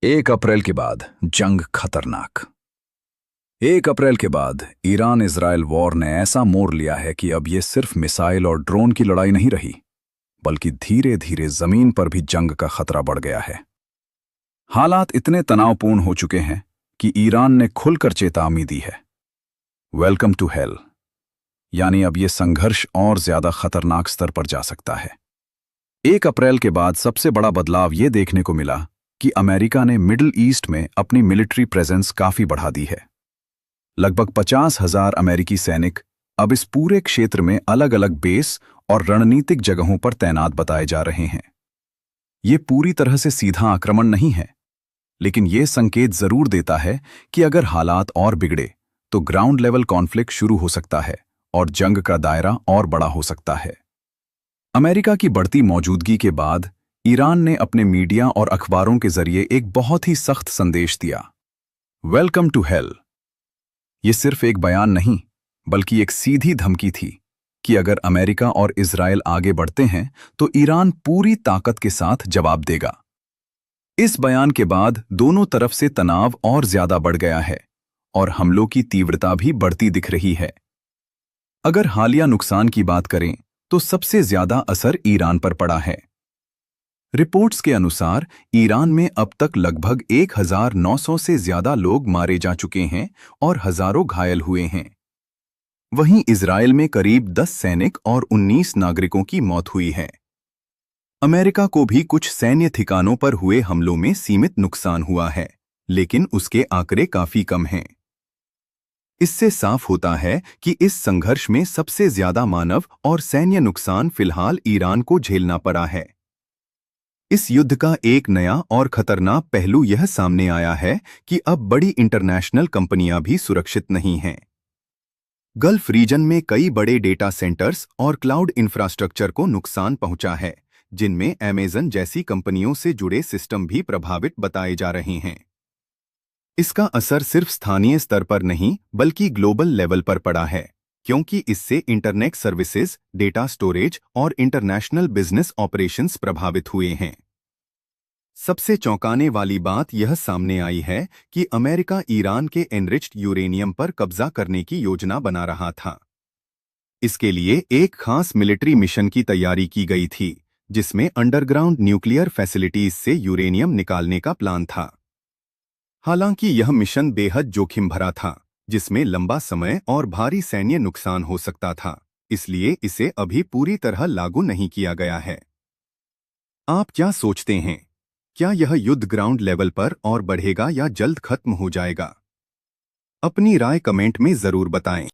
1 अप्रैल के बाद जंग खतरनाक। 1 अप्रैल के बाद ईरान इजराइल वॉर ने ऐसा मोड़ लिया है कि अब ये सिर्फ मिसाइल और ड्रोन की लड़ाई नहीं रही, बल्कि धीरे धीरे जमीन पर भी जंग का खतरा बढ़ गया है। हालात इतने तनावपूर्ण हो चुके हैं कि ईरान ने खुलकर चेतावनी दी है, वेलकम टू हेल, यानी अब ये संघर्ष और ज्यादा खतरनाक स्तर पर जा सकता है। 1 अप्रैल के बाद सबसे बड़ा बदलाव ये देखने को मिला कि अमेरिका ने मिडिल ईस्ट में अपनी मिलिट्री प्रेजेंस काफी बढ़ा दी है। लगभग 50,000 अमेरिकी सैनिक अब इस पूरे क्षेत्र में अलग अलग बेस और रणनीतिक जगहों पर तैनात बताए जा रहे हैं। ये पूरी तरह से सीधा आक्रमण नहीं है, लेकिन ये संकेत जरूर देता है कि अगर हालात और बिगड़े तो ग्राउंड लेवल कॉन्फ्लिक्ट शुरू हो सकता है और जंग का दायरा और बड़ा हो सकता है। अमेरिका की बढ़ती मौजूदगी के बाद ईरान ने अपने मीडिया और अखबारों के जरिए एक बहुत ही सख्त संदेश दिया, वेलकम टू हेल। ये सिर्फ एक बयान नहीं, बल्कि एक सीधी धमकी थी कि अगर अमेरिका और इजराइल आगे बढ़ते हैं तो ईरान पूरी ताकत के साथ जवाब देगा। इस बयान के बाद दोनों तरफ से तनाव और ज्यादा बढ़ गया है और हमलों की तीव्रता भी बढ़ती दिख रही है। अगर हालिया नुकसान की बात करें तो सबसे ज्यादा असर ईरान पर पड़ा है। रिपोर्ट्स के अनुसार ईरान में अब तक लगभग 1900 से ज्यादा लोग मारे जा चुके हैं और हजारों घायल हुए हैं। वहीं इजराइल में करीब 10 सैनिक और 19 नागरिकों की मौत हुई है। अमेरिका को भी कुछ सैन्य ठिकानों पर हुए हमलों में सीमित नुकसान हुआ है, लेकिन उसके आंकड़े काफी कम हैं। इससे साफ होता है कि इस संघर्ष में सबसे ज्यादा मानव और सैन्य नुकसान फिलहाल ईरान को झेलना पड़ा है। इस युद्ध का एक नया और खतरनाक पहलू यह सामने आया है कि अब बड़ी इंटरनेशनल कंपनियां भी सुरक्षित नहीं हैं। गल्फ रीजन में कई बड़े डेटा सेंटर्स और क्लाउड इंफ्रास्ट्रक्चर को नुकसान पहुंचा है, जिनमें अमेज़न जैसी कंपनियों से जुड़े सिस्टम भी प्रभावित बताए जा रहे हैं। इसका असर सिर्फ स्थानीय स्तर पर नहीं बल्कि ग्लोबल लेवल पर पड़ा है, क्योंकि इससे इंटरनेट सर्विसेज, डेटा स्टोरेज और इंटरनेशनल बिजनेस ऑपरेशंस प्रभावित हुए हैं। सबसे चौंकाने वाली बात यह सामने आई है कि अमेरिका ईरान के एनरिच्ड यूरेनियम पर कब्जा करने की योजना बना रहा था। इसके लिए एक खास मिलिट्री मिशन की तैयारी की गई थी, जिसमें अंडरग्राउंड न्यूक्लियर फैसिलिटीज से यूरेनियम निकालने का प्लान था। हालांकि यह मिशन बेहद जोखिम भरा था, जिसमें लंबा समय और भारी सैन्य नुकसान हो सकता था, इसलिए इसे अभी पूरी तरह लागू नहीं किया गया है। आप क्या सोचते हैं? क्या यह युद्ध ग्राउंड लेवल पर और बढ़ेगा या जल्द खत्म हो जाएगा? अपनी राय कमेंट में जरूर बताएं।